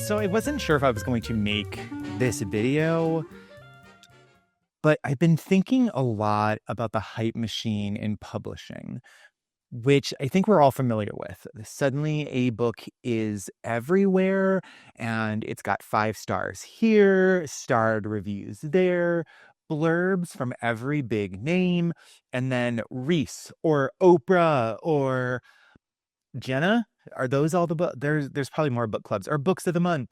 So I wasn't sure if I was going to make this video, but I've been thinking a lot about the hype machine in publishing, which I think we're all familiar with. Suddenly a book is everywhere and it's got 5 stars here, starred reviews there, blurbs from every big name, and then Reese or Oprah or Jenna. Are those all the books? There's probably more book clubs or books of the month.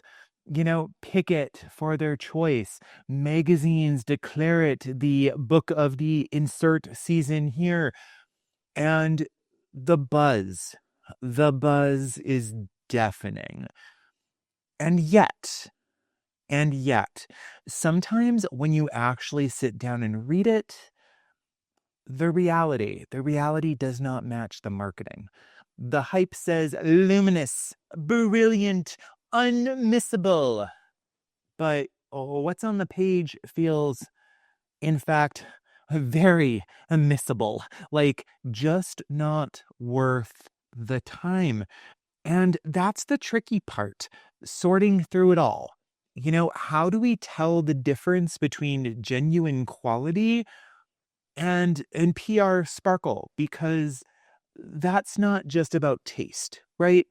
Pick it for their choice. Magazines declare it the book of the insert season here. And the buzz is deafening. And yet, sometimes when you actually sit down and read it, the reality does not match the marketing. The hype says luminous, brilliant, unmissable. But what's on the page feels, in fact, very missable. Like, just not worth the time. And that's the tricky part, sorting through it all. How do we tell the difference between genuine quality and PR sparkle? Because that's not just about taste, right?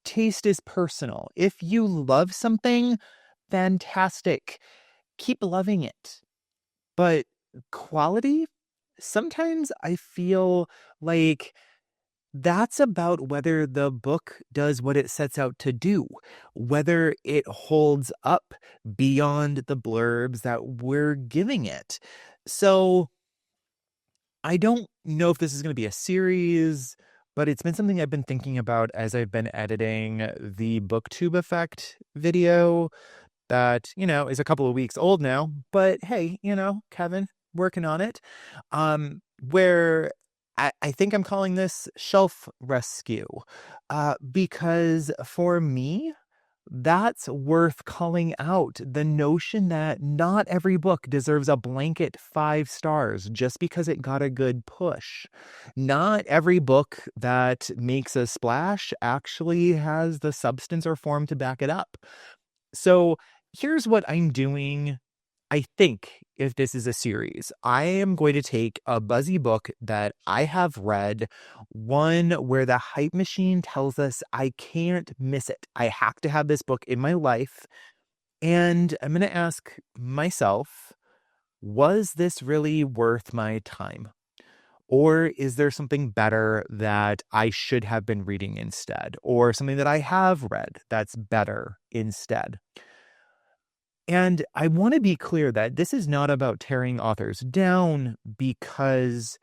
Taste is personal. If you love something, fantastic. Keep loving it. But quality, sometimes I feel like that's about whether the book does what it sets out to do, whether it holds up beyond the blurbs that we're giving it. So I don't know if this is going to be a series, but it's been something I've been thinking about as I've been editing the BookTube Effect video that, is a couple of weeks old now. But hey, Kevin, working on it. Where I think I'm calling this Shelf Rescue. Because for me, that's worth calling out. The notion that not every book deserves a blanket 5 stars just because it got a good push. Not every book that makes a splash actually has the substance or form to back it up. So here's what I'm doing. I think if this is a series, I am going to take a buzzy book that I have read, one where the hype machine tells us I can't miss it. I have to have this book in my life. And I'm going to ask myself, was this really worth my time? Or is there something better that I should have been reading instead? Or something that I have read that's better instead? And I want to be clear that this is not about tearing authors down, because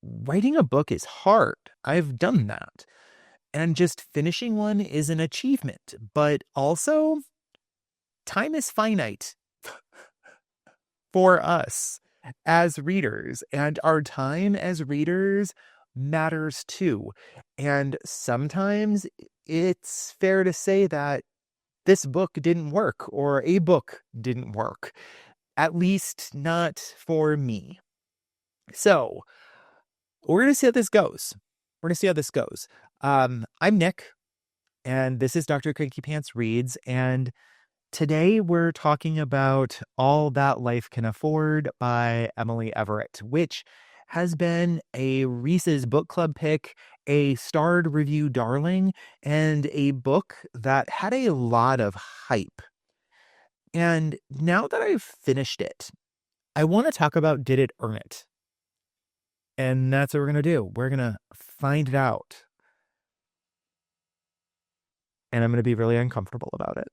writing a book is hard. I've done that. And just finishing one is an achievement. But also, time is finite for us as readers. And our time as readers matters too. And sometimes it's fair to say that this book didn't work, or a book didn't work, at least not for me. So we're going to see how this goes. I'm Nick, and this is Dr. Cranky Pants Reads, and today we're talking about All That Life Can Afford by Emily Everett, which has been a Reese's book club pick, a starred review darling, and a book that had a lot of hype. And now that I've finished it, I want to talk about, did it earn it? And that's what we're going to do. We're going to find it out. And I'm going to be really uncomfortable about it.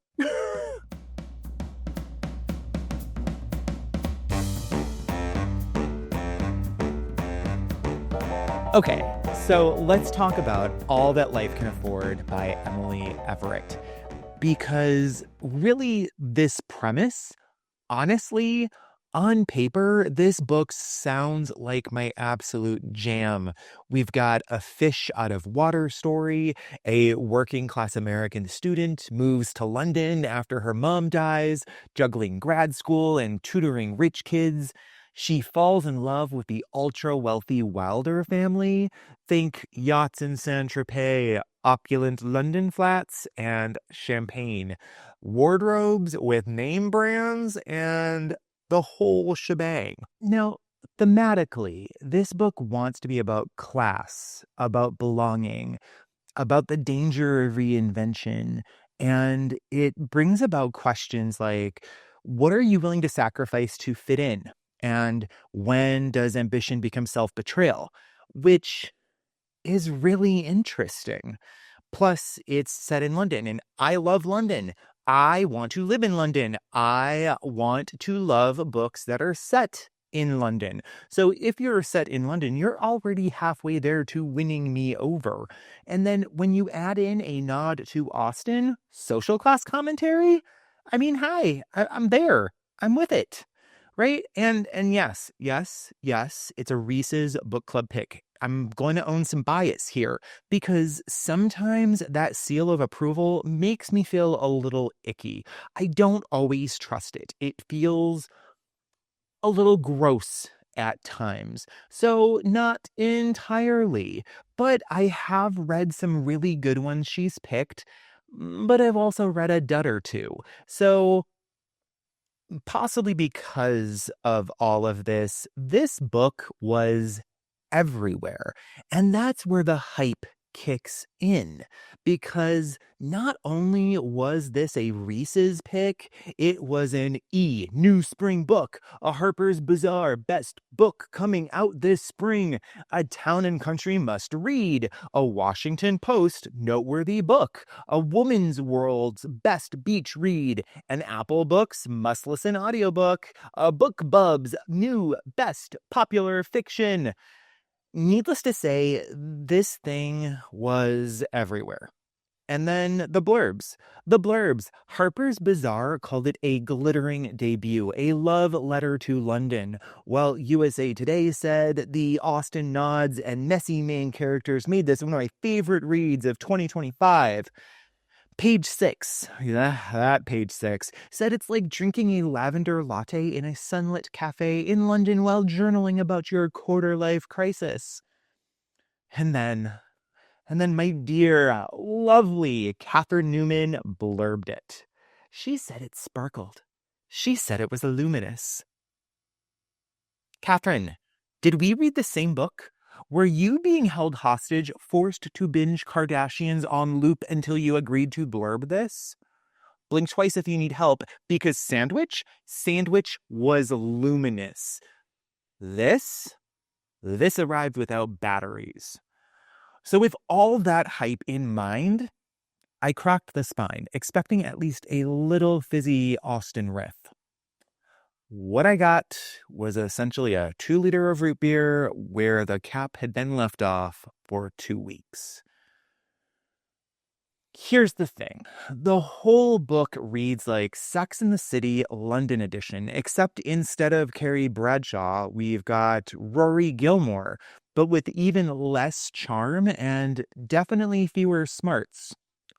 Okay, so let's talk about All That Life Can Afford by Emily Everett. Because really, this premise, honestly, on paper, this book sounds like my absolute jam. We've got a fish out of water story. A working class American student moves to London after her mom dies, juggling grad school and tutoring rich kids. She falls in love with the ultra-wealthy Wilder family. Think yachts in Saint-Tropez, opulent London flats, and champagne. Wardrobes with name brands and the whole shebang. Now, thematically, this book wants to be about class, about belonging, about the danger of reinvention. And it brings about questions like, what are you willing to sacrifice to fit in? And when does ambition become self-betrayal? Which is really interesting. Plus, it's set in London, and I love London. I want to live in London. I want to love books that are set in London. So if you're set in London, you're already halfway there to winning me over. And then when you add in a nod to Austen, social class commentary, I mean, hi, I'm there. I'm with it. Right? And yes, it's a Reese's book club pick. I'm going to own some bias here because sometimes that seal of approval makes me feel a little icky. I don't always trust it. It feels a little gross at times. So not entirely, but I have read some really good ones she's picked, but I've also read a dud or two. So possibly because of all of this, this book was everywhere. And that's where the hype kicks in. Because not only was this a Reese's pick, it was an new spring book, a Harper's Bazaar best book coming out this spring, a Town and Country must read, a Washington Post noteworthy book, a Woman's World's best beach read, an Apple Books must listen audiobook, a BookBub's new best popular fiction. Needless to say, this thing was everywhere. And then the blurbs. The blurbs. Harper's Bazaar called it a glittering debut, a love letter to London, while USA Today said the Austen nods and messy main characters made this one of my favorite reads of 2025. Page 6, that Page 6, said it's like drinking a lavender latte in a sunlit cafe in London while journaling about your quarter-life crisis. And then my dear, lovely Catherine Newman blurbed it. She said it sparkled. She said it was luminous. Catherine, did we read the same book? Were you being held hostage, forced to binge Kardashians on loop until you agreed to blurb this? Blink twice if you need help, because Sandwich was luminous. This arrived without batteries. So with all that hype in mind, I cracked the spine, expecting at least a little fizzy Austen riff. What I got was essentially a 2-liter of root beer where the cap had been left off for 2 weeks. Here's the thing. The whole book reads like Sex and the City London edition, except instead of Carrie Bradshaw, we've got Rory Gilmore, but with even less charm and definitely fewer smarts.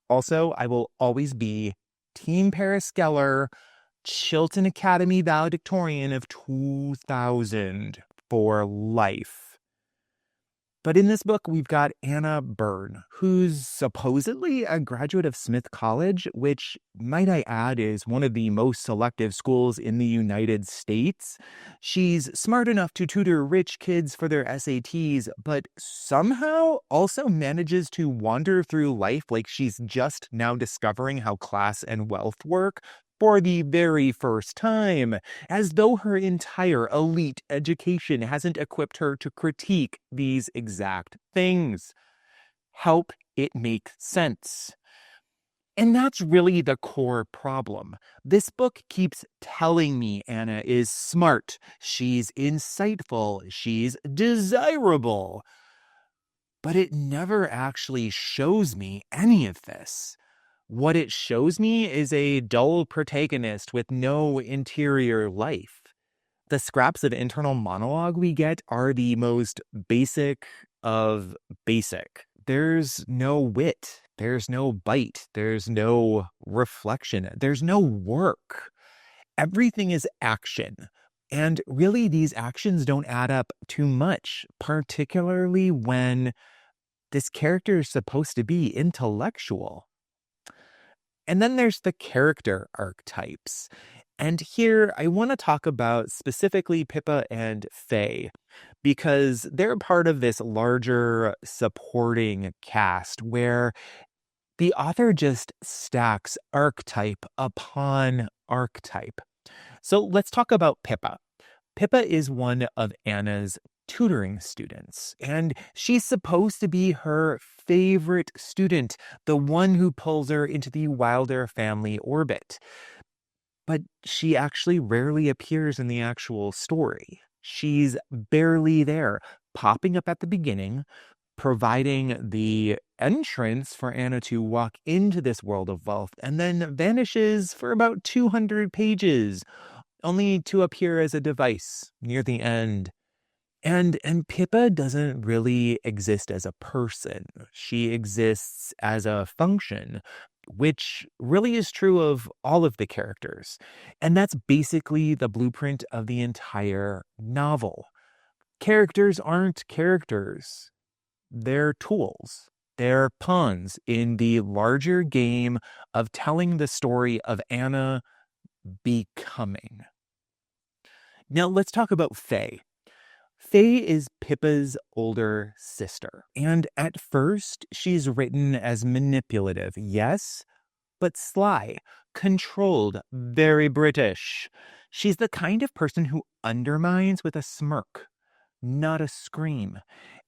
Also, I will always be Team Paris Geller, Chilton Academy valedictorian of 2000 for life. But in this book, we've got Anna Byrne, who's supposedly a graduate of Smith College, which, might I add, is one of the most selective schools in the United States. She's smart enough to tutor rich kids for their SATs, but somehow also manages to wander through life like she's just now discovering how class and wealth work for the very first time, as though her entire elite education hasn't equipped her to critique these exact things. Help it make sense. And that's really the core problem. This book keeps telling me Anna is smart, she's insightful, she's desirable. But it never actually shows me any of this. What it shows me is a dull protagonist with no interior life. The scraps of internal monologue we get are the most basic of basic. There's no wit. There's no bite. There's no reflection. There's no work. Everything is action. And really, these actions don't add up too much, particularly when this character is supposed to be intellectual. And then there's the character archetypes. And here I want to talk about specifically Pippa and Faye, because they're part of this larger supporting cast where the author just stacks archetype upon archetype. So let's talk about Pippa. Pippa is one of Anna's tutoring students, and she's supposed to be her favorite student, the one who pulls her into the Wilder family orbit. But she actually rarely appears in the actual story. She's barely there, popping up at the beginning, providing the entrance for Anna to walk into this world of wealth, and then vanishes for about 200 pages, only to appear as a device near the end. And Pippa doesn't really exist as a person. She exists as a function, which really is true of all of the characters. And that's basically the blueprint of the entire novel. Characters aren't characters. They're tools. They're pawns in the larger game of telling the story of Anna becoming. Now let's talk about Faye. Faye is Pippa's older sister, and at first she's written as manipulative, yes, but sly, controlled, very British. She's the kind of person who undermines with a smirk, not a scream,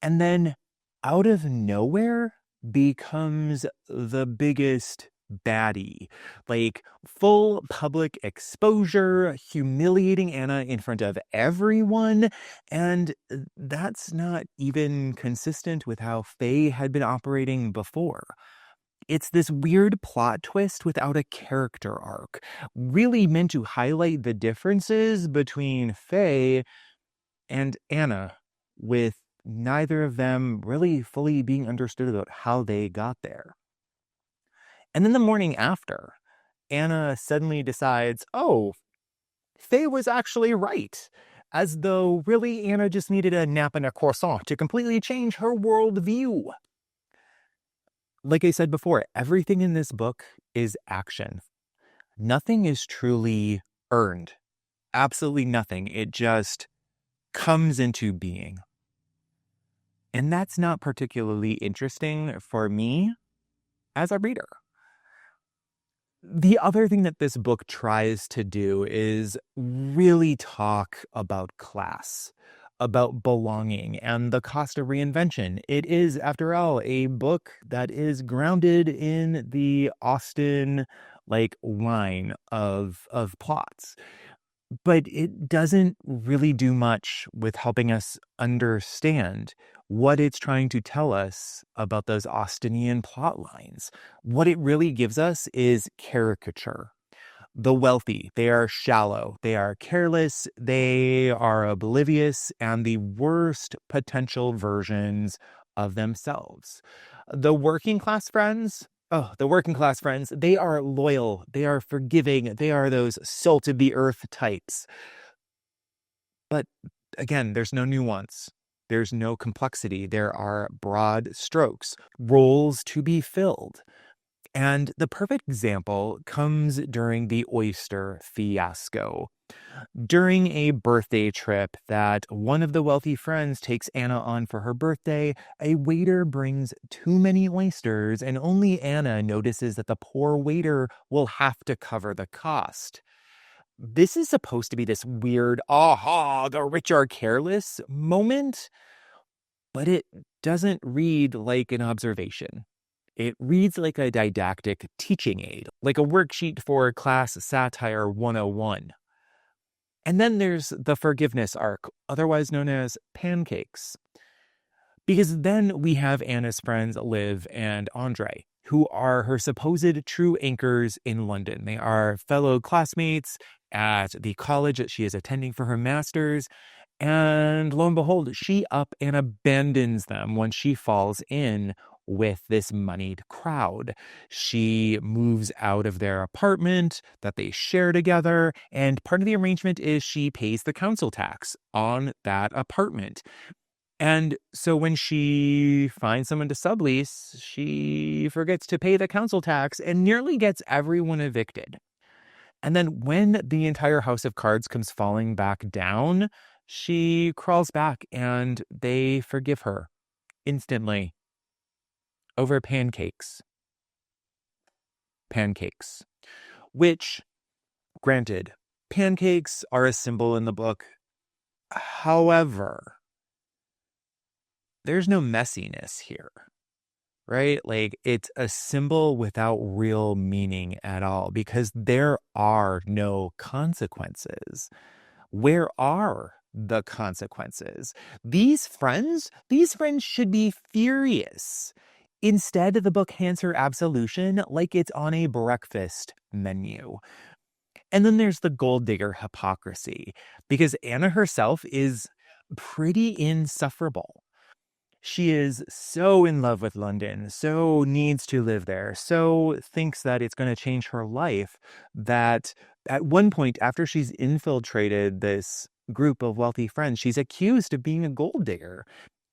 and then out of nowhere becomes the biggest baddie, like full public exposure, humiliating Anna in front of everyone. And that's not even consistent with how Faye had been operating before. It's this weird plot twist without a character arc, really meant to highlight the differences between Faye and Anna, with neither of them really fully being understood about how they got there. And then the morning after, Anna suddenly decides, oh, Faye was actually right. As though really Anna just needed a nap and a croissant to completely change her worldview. Like I said before, everything in this book is action. Nothing is truly earned. Absolutely nothing. It just comes into being. And that's not particularly interesting for me as a reader. The other thing that this book tries to do is really talk about class, about belonging, and the cost of reinvention. It is, after all, a book that is grounded in the Austen line of plots. But it doesn't really do much with helping us understand what it's trying to tell us about those Austenian plot lines. What it really gives us is caricature. The wealthy, they are shallow, they are careless, they are oblivious, and the worst potential versions of themselves. The working class friends, they are loyal, they are forgiving, they are those salt of the earth types. But again, there's no nuance. There's no complexity. There are broad strokes, roles to be filled. And the perfect example comes during the oyster fiasco. During a birthday trip that one of the wealthy friends takes Anna on for her birthday, a waiter brings too many oysters, and only Anna notices that the poor waiter will have to cover the cost. This is supposed to be this weird, aha, the rich are careless moment, but it doesn't read like an observation. It reads like a didactic teaching aid, like a worksheet for class Satire 101. And then there's the forgiveness arc, otherwise known as Pancakes. Because then we have Anna's friends Liv and Andre, who are her supposed true anchors in London. They are fellow classmates at the college that she is attending for her master's. And lo and behold, she up and abandons them when she falls in with this moneyed crowd. She moves out of their apartment that they share together, and part of the arrangement is she pays the council tax on that apartment. And so when she finds someone to sublease, she forgets to pay the council tax and nearly gets everyone evicted. And then when the entire house of cards comes falling back down, she crawls back and they forgive her instantly over pancakes. Pancakes. Which, granted, pancakes are a symbol in the book. However, there's no messiness here, right? Like, it's a symbol without real meaning at all because there are no consequences. Where are the consequences? These friends should be furious. Instead, the book hands her absolution like it's on a breakfast menu. And then there's the gold digger hypocrisy, because Anna herself is pretty insufferable. She is so in love with London, so needs to live there, so thinks that it's going to change her life, that at one point, after she's infiltrated this group of wealthy friends, she's accused of being a gold digger.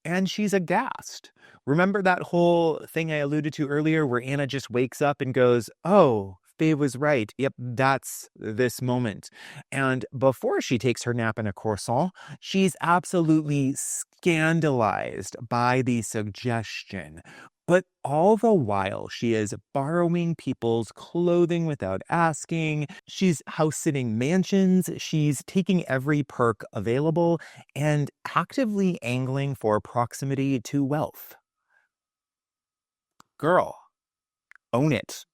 And she's aghast. Remember that whole thing I alluded to earlier where Anna just wakes up and goes, "Oh, Faye was right. Yep, that's this moment." And before she takes her nap in a croissant, she's absolutely scandalized by the suggestion. But all the while, she is borrowing people's clothing without asking. She's house-sitting mansions. She's taking every perk available and actively angling for proximity to wealth. Girl, own it.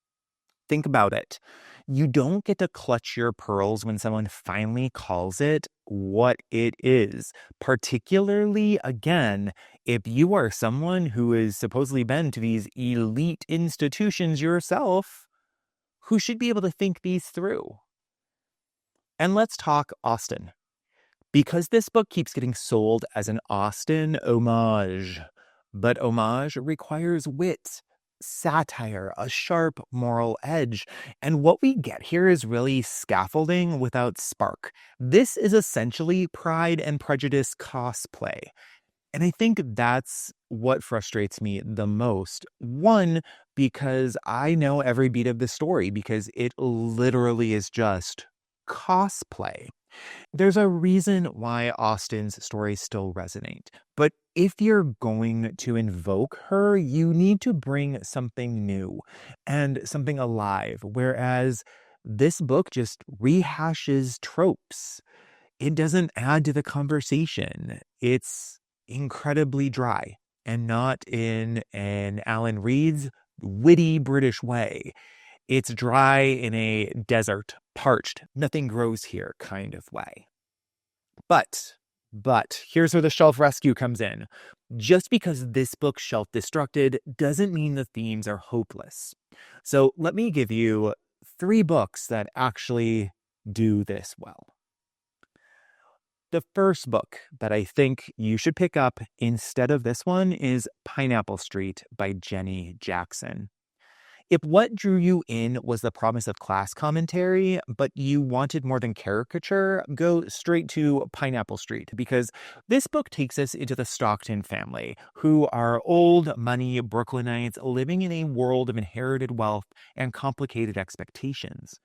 Think about it. You don't get to clutch your pearls when someone finally calls it what it is. Particularly, again, if you are someone who has supposedly been to these elite institutions yourself, who should be able to think these through. And let's talk Austen. Because this book keeps getting sold as an Austen homage. But homage requires wit, satire, a sharp moral edge. And what we get here is really scaffolding without spark. This is essentially Pride and Prejudice cosplay. And I think that's what frustrates me the most. One, because I know every beat of the story, because it literally is just cosplay. There's a reason why Austen's stories still resonate. But if you're going to invoke her, you need to bring something new and something alive. Whereas this book just rehashes tropes. It doesn't add to the conversation. It's incredibly dry and not in an Alan Reed's witty British way. It's dry in a desert, parched, nothing grows here kind of way. But here's where the shelf rescue comes in. Just because this book shelf destructed doesn't mean the themes are hopeless. So let me give you 3 books that actually do this well. The first book that I think you should pick up instead of this one is Pineapple Street by Jenny Jackson. If what drew you in was the promise of class commentary, but you wanted more than caricature, go straight to Pineapple Street, because this book takes us into the Stockton family, who are old money Brooklynites living in a world of inherited wealth and complicated expectations.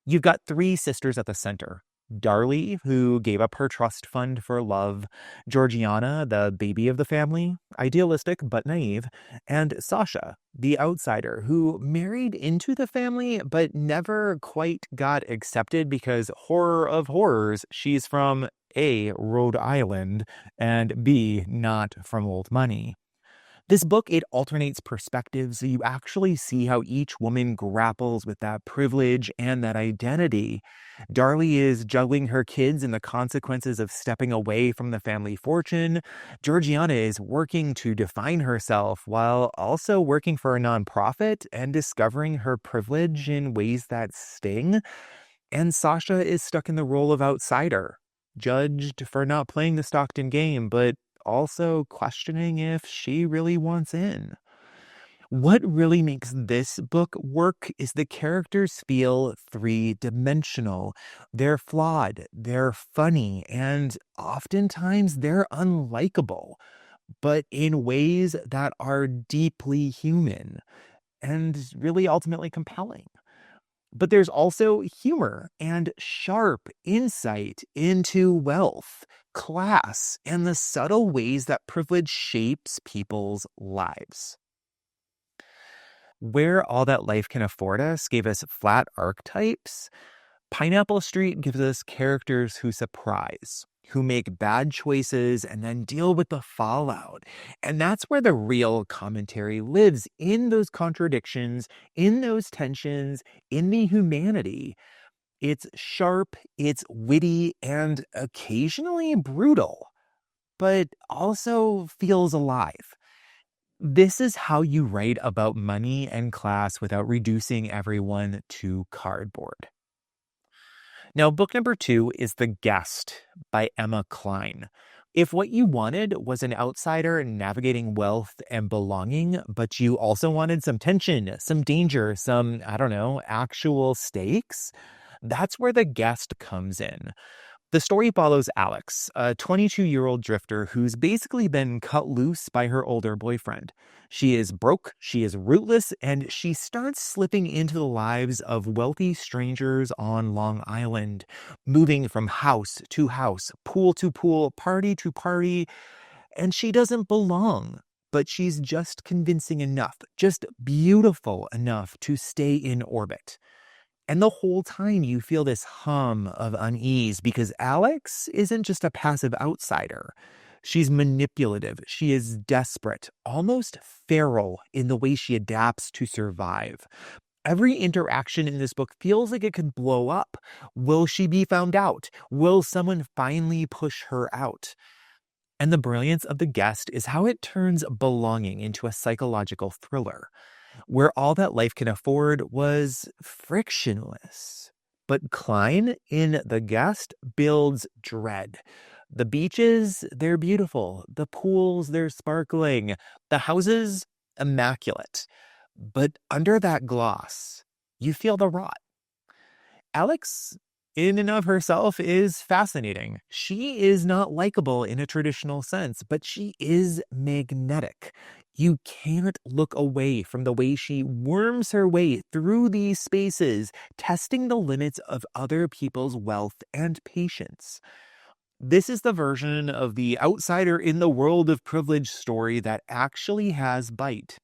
You've got 3 sisters at the center. Darlie, who gave up her trust fund for love, Georgiana, the baby of the family, idealistic but naive, and Sasha, the outsider, who married into the family but never quite got accepted because, horror of horrors, she's from A, Rhode Island, and B, not from old money. This book, it alternates perspectives so you actually see how each woman grapples with that privilege and that identity. Darlie is juggling her kids and the consequences of stepping away from the family fortune. Georgiana is working to define herself while also working for a nonprofit and discovering her privilege in ways that sting. And Sasha is stuck in the role of outsider, judged for not playing the Stockton game, but also questioning if she really wants in. What really makes this book work is the characters feel 3-dimensional. They're flawed, they're funny, and oftentimes they're unlikable. but in ways that are deeply human and really ultimately compelling. But there's also humor and sharp insight into wealth, class, and the subtle ways that privilege shapes people's lives. Where All That Life Can Afford Us gave us flat archetypes, Pineapple Street gives us characters who surprise, who make bad choices and then deal with the fallout. And that's where the real commentary lives, in those contradictions, in those tensions, in the humanity. It's sharp, it's witty, and occasionally brutal, but also feels alive. This is how you write about money and class without reducing everyone to cardboard. Now, book number 2 is The Guest by Emma Cline. If what you wanted was an outsider navigating wealth and belonging, but you also wanted some tension, some danger, some, I don't know, actual stakes, that's where The Guest comes in. The story follows Alex, a 22-year-old drifter who's basically been cut loose by her older boyfriend. She is broke, she is rootless, and she starts slipping into the lives of wealthy strangers on Long Island, moving from house to house, pool to pool, party to party, and she doesn't belong. But she's just convincing enough, just beautiful enough to stay in orbit. And the whole time you feel this hum of unease because Alex isn't just a passive outsider. She's manipulative. She is desperate, almost feral in the way she adapts to survive. Every interaction in this book feels like it could blow up. Will she be found out? Will someone finally push her out? And the brilliance of The Guest is how it turns belonging into a psychological thriller, where All That Life Can Afford was frictionless. But Cline in The Guest builds dread. The beaches, they're beautiful. The pools, they're sparkling. The houses, immaculate. But under that gloss, you feel the rot. Alex, in and of herself, is fascinating. She is not likable in a traditional sense, but she is magnetic. You can't look away from the way she worms her way through these spaces, testing the limits of other people's wealth and patience. This is the version of the outsider in the world of privilege story that actually has bite.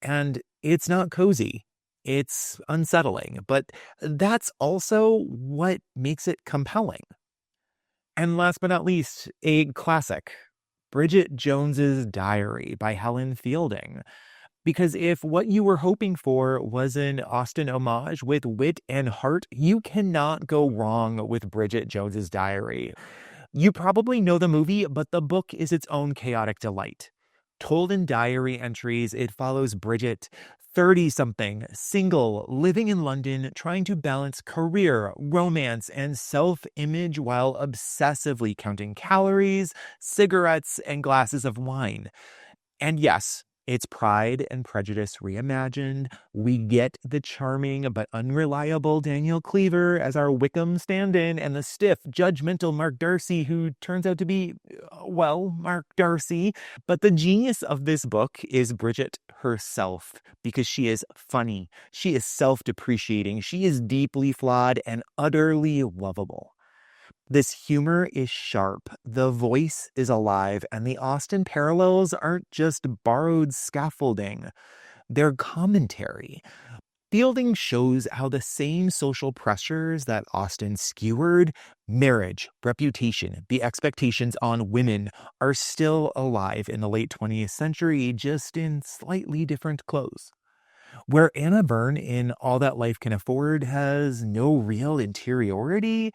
And it's not cozy. It's unsettling, but that's also what makes it compelling. And last but not least, a classic, Bridget Jones's Diary by Helen Fielding. Because if what you were hoping for was an Austen homage with wit and heart, you cannot go wrong with Bridget Jones's Diary. You probably know the movie, but the book is its own chaotic delight. Told in diary entries, it follows Bridget, 30-something, single, living in London, trying to balance career, romance, and self-image while obsessively counting calories, cigarettes, and glasses of wine. And yes, it's Pride and Prejudice reimagined. We get the charming but unreliable Daniel Cleaver as our Wickham stand-in and the stiff, judgmental Mark Darcy, who turns out to be, well, Mark Darcy. But the genius of this book is Bridget herself, because she is funny, she is self-depreciating, she is deeply flawed and utterly lovable. This humor is sharp, the voice is alive, and the Austen parallels aren't just borrowed scaffolding, they're commentary. Fielding shows how the same social pressures that Austen skewered, marriage, reputation, the expectations on women, are still alive in the late 20th century, just in slightly different clothes. Where Anna Byrne in All That Life Can Afford has no real interiority,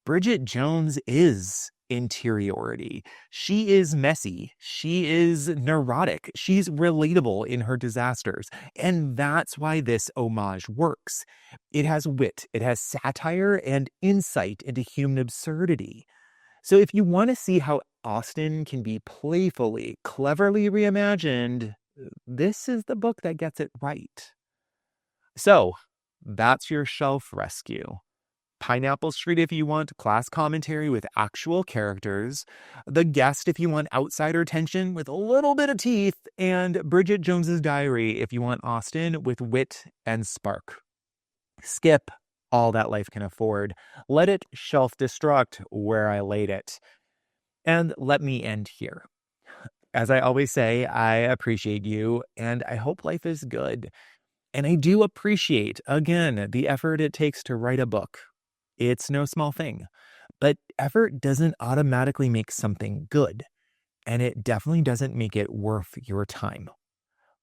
Bridget Jones is interiority. She is messy. She is neurotic. She's relatable in her disasters. And that's why this homage works. It has wit, it has satire, and insight into human absurdity. So if you want to see how Austen can be playfully, cleverly reimagined, this is the book that gets it right. So that's your shelf rescue. Pineapple Street if you want class commentary with actual characters, The Guest if you want outsider tension with a little bit of teeth, and Bridget Jones's Diary if you want Austen with wit and spark. Skip all that life can afford. Let it self-destruct where I laid it. And let me end here. As I always say, I appreciate you, and I hope life is good. And I do appreciate, again, the effort it takes to write a book. It's no small thing. But effort doesn't automatically make something good. And it definitely doesn't make it worth your time.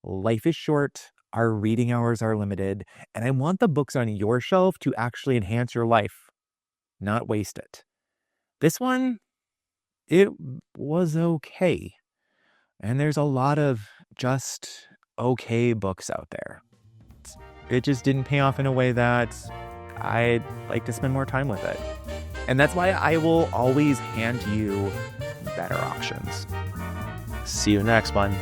Life is short, our reading hours are limited, and I want the books on your shelf to actually enhance your life, not waste it. This one, it was okay. And there's a lot of just okay books out there. It just didn't pay off in a way that I'd like to spend more time with it. And that's why I will always hand you better options. See you next one.